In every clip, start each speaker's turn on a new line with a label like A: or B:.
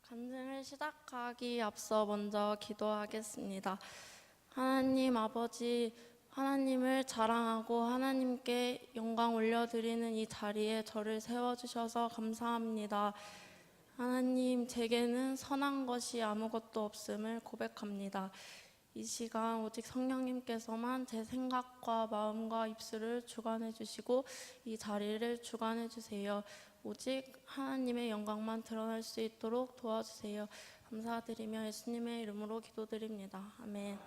A: 간증을 시작하기 앞서 먼저 기도하겠습니다. 하나님 아버지, 하나님을 자랑하고 하나님께 영광 올려드리는 이 자리에 저를 세워주셔서 감사합니다. 하나님, 제게는 선한 것이 아무것도 없음을 고백합니다. 이 시간 오직 성령님께서만 제 생각과 마음과 입술을 주관해 주시고 이 자리를 주관해 주세요. 오직 하나님의 영광만 드러날 수 있도록 도와주세요. 감사드리며 예수님의 이름으로 기도드립니다. 아멘.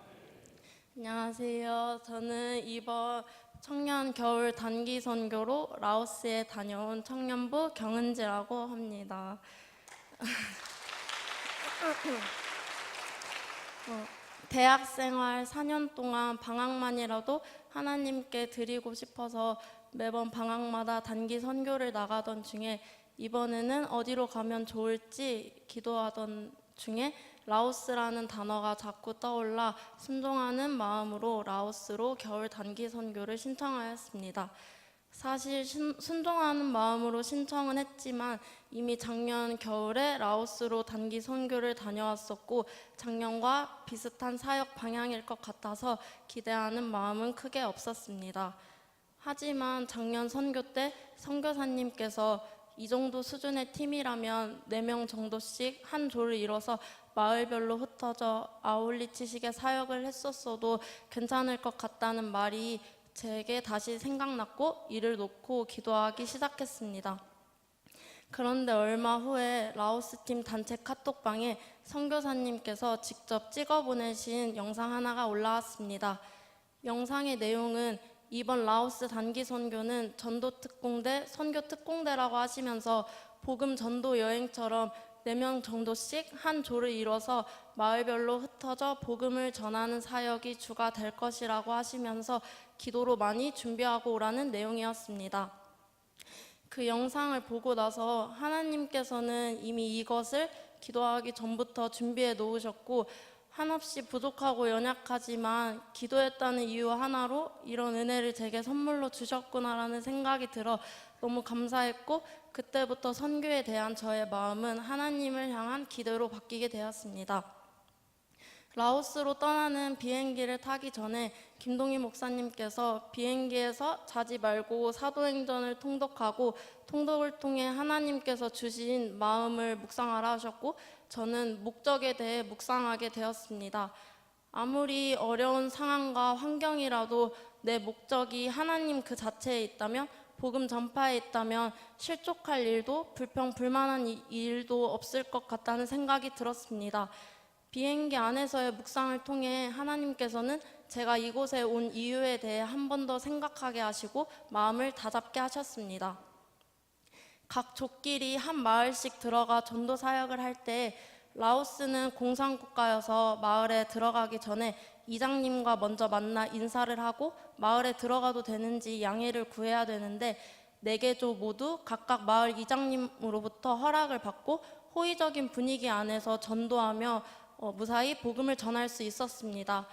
A: 안녕하세요. 저는 이번 청년 겨울 단기 선교로 라오스에 다녀온 청년부 경은지라고 합니다. 대학생활 4년 동안 방학만이라도 하나님께 드리고 싶어서 매번 방학마다 단기 선교를 나가던 중에 이번에는 어디로 가면 좋을지 기도하던 중에 라오스라는 단어가 자꾸 떠올라 순종하는 마음으로 라오스로 겨울 단기 선교를 신청하였습니다. 사실 순종하는 마음으로 신청은 했지만 이미 작년 겨울에 라오스로 단기 선교를 다녀왔었고 작년과 비슷한 사역 방향일 것 같아서 기대하는 마음은 크게 없었습니다. 하지만 작년 선교 때 선교사님께서 이 정도 수준의 팀이라면 4명 정도씩 한 조를 이뤄서 마을별로 흩어져 아울리치식의 사역을 했었어도 괜찮을 것 같다는 말이 제게 다시 생각났고 이를 놓고 기도하기 시작했습니다. 그런데 얼마 후에 라오스 팀 단체 카톡방에 선교사님께서 직접 찍어 보내신 영상 하나가 올라왔습니다. 영상의 내용은 이번 라오스 단기 선교는 전도 특공대, 선교 특공대라고 하시면서 복음 전도 여행처럼 4명 정도씩 한 조를 이뤄서 마을별로 흩어져 복음을 전하는 사역이 주가 될 것이라고 하시면서 기도로 많이 준비하고 오라는 내용이었습니다. 그 영상을 보고 나서 하나님께서는 이미 이것을 기도하기 전부터 준비해 놓으셨고 한없이 부족하고 연약하지만 기도했다는 이유 하나로 이런 은혜를 제게 선물로 주셨구나라는 생각이 들어 너무 감사했고 그때부터 선교에 대한 저의 마음은 하나님을 향한 기도로 바뀌게 되었습니다. 라오스로 떠나는 비행기를 타기 전에 김동희 목사님께서 비행기에서 자지 말고 사도행전을 통독하고 통독을 통해 하나님께서 주신 마음을 묵상하라 하셨고 저는 목적에 대해 묵상하게 되었습니다. 아무리 어려운 상황과 환경이라도 내 목적이 하나님 그 자체에 있다면 복음 전파에 있다면 실족할 일도 불평불만한 일도 없을 것 같다는 생각이 들었습니다. 비행기 안에서의 묵상을 통해 하나님께서는 제가 이곳에 온 이유에 대해 한 번 더 생각하게 하시고 마음을 다잡게 하셨습니다. 각 족끼리 한 마을씩 들어가 전도 사역을 할 때 라오스는 공산국가여서 마을에 들어가기 전에 이장님과 먼저 만나 인사를 하고 마을에 들어가도 되는지 양해를 구해야 되는데 4개 조 모두 각각 마을 이장님으로부터 허락을 받고 호의적인 분위기 안에서 전도하며 무사히 복음을 전할 수 있었습니다.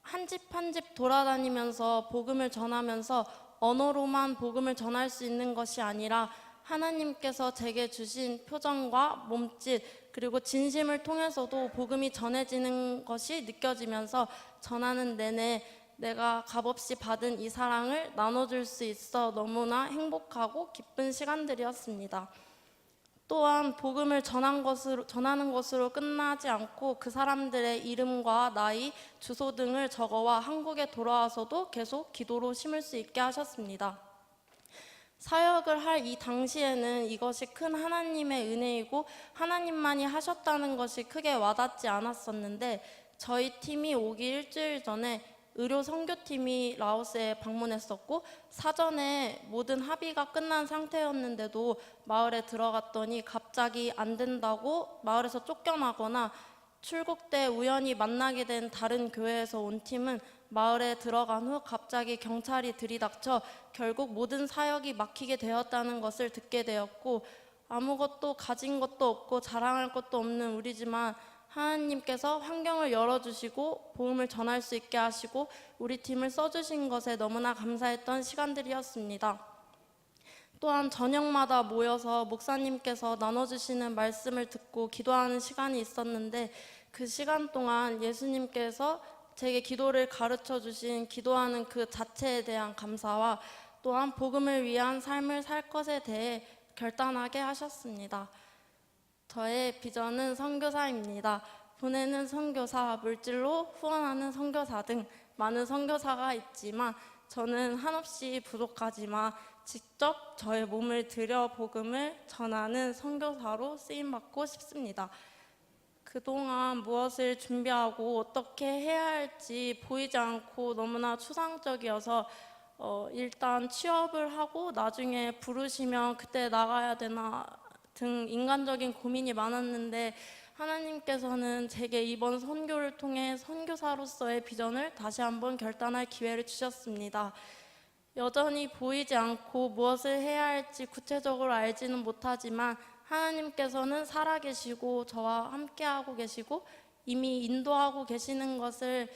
A: 한 집 한 집 돌아다니면서 복음을 전하면서 언어로만 복음을 전할 수 있는 것이 아니라 하나님께서 제게 주신 표정과 몸짓 그리고 진심을 통해서도 복음이 전해지는 것이 느껴지면서 전하는 내내 내가 값없이 받은 이 사랑을 나눠줄 수 있어 너무나 행복하고 기쁜 시간들이었습니다. 또한 복음을 전하는 것으로 끝나지 않고 그 사람들의 이름과 나이, 주소 등을 적어와 한국에 돌아와서도 계속 기도로 심을 수 있게 하셨습니다. 사역을 할 이 당시에는 이것이 큰 하나님의 은혜이고 하나님만이 하셨다는 것이 크게 와닿지 않았었는데 저희 팀이 오기 일주일 전에 의료 선교팀이 라오스에 방문했었고 사전에 모든 합의가 끝난 상태였는데도 마을에 들어갔더니 갑자기 안 된다고 마을에서 쫓겨나거나 출국 때 우연히 만나게 된 다른 교회에서 온 팀은 마을에 들어간 후 갑자기 경찰이 들이닥쳐 결국 모든 사역이 막히게 되었다는 것을 듣게 되었고 아무것도 가진 것도 없고 자랑할 것도 없는 우리지만 하나님께서 환경을 열어주시고 복음을 전할 수 있게 하시고 우리 팀을 써주신 것에 너무나 감사했던 시간들이었습니다. 또한 저녁마다 모여서 목사님께서 나눠주시는 말씀을 듣고 기도하는 시간이 있었는데 그 시간 동안 예수님께서 제게 기도를 가르쳐 주신 기도하는 그 자체에 대한 감사와 또한 복음을 위한 삶을 살 것에 대해 결단하게 하셨습니다. 저의 비전은 선교사입니다. 보내는 선교사, 물질로 후원하는 선교사 등 많은 선교사가 있지만 저는 한없이 부족하지만 직접 저의 몸을 들여 복음을 전하는 선교사로 쓰임받고 싶습니다. 그동안 무엇을 준비하고 어떻게 해야 할지 보이지 않고 너무나 추상적이어서 일단 취업을 하고 나중에 부르시면 그때 나가야 되나 등 인간적인 고민이 많았는데 하나님께서는 제게 이번 선교를 통해 선교사로서의 비전을 다시 한번 결단할 기회를 주셨습니다. 여전히 보이지 않고 무엇을 해야 할지 구체적으로 알지는 못하지만 하나님께서는 살아계시고 저와 함께하고 계시고 이미 인도하고 계시는 것을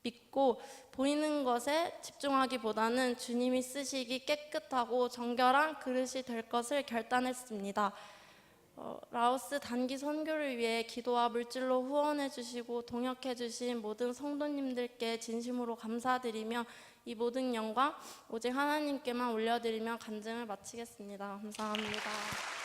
A: 믿고 보이는 것에 집중하기보다는 주님이 쓰시기 깨끗하고 정결한 그릇이 될 것을 결단했습니다. 라오스 단기 선교를 위해 기도와 물질로 후원해 주시고 동역해 주신 모든 성도님들께 진심으로 감사드리며 이 모든 영광 오직 하나님께만 올려드리며 간증을 마치겠습니다. 감사합니다.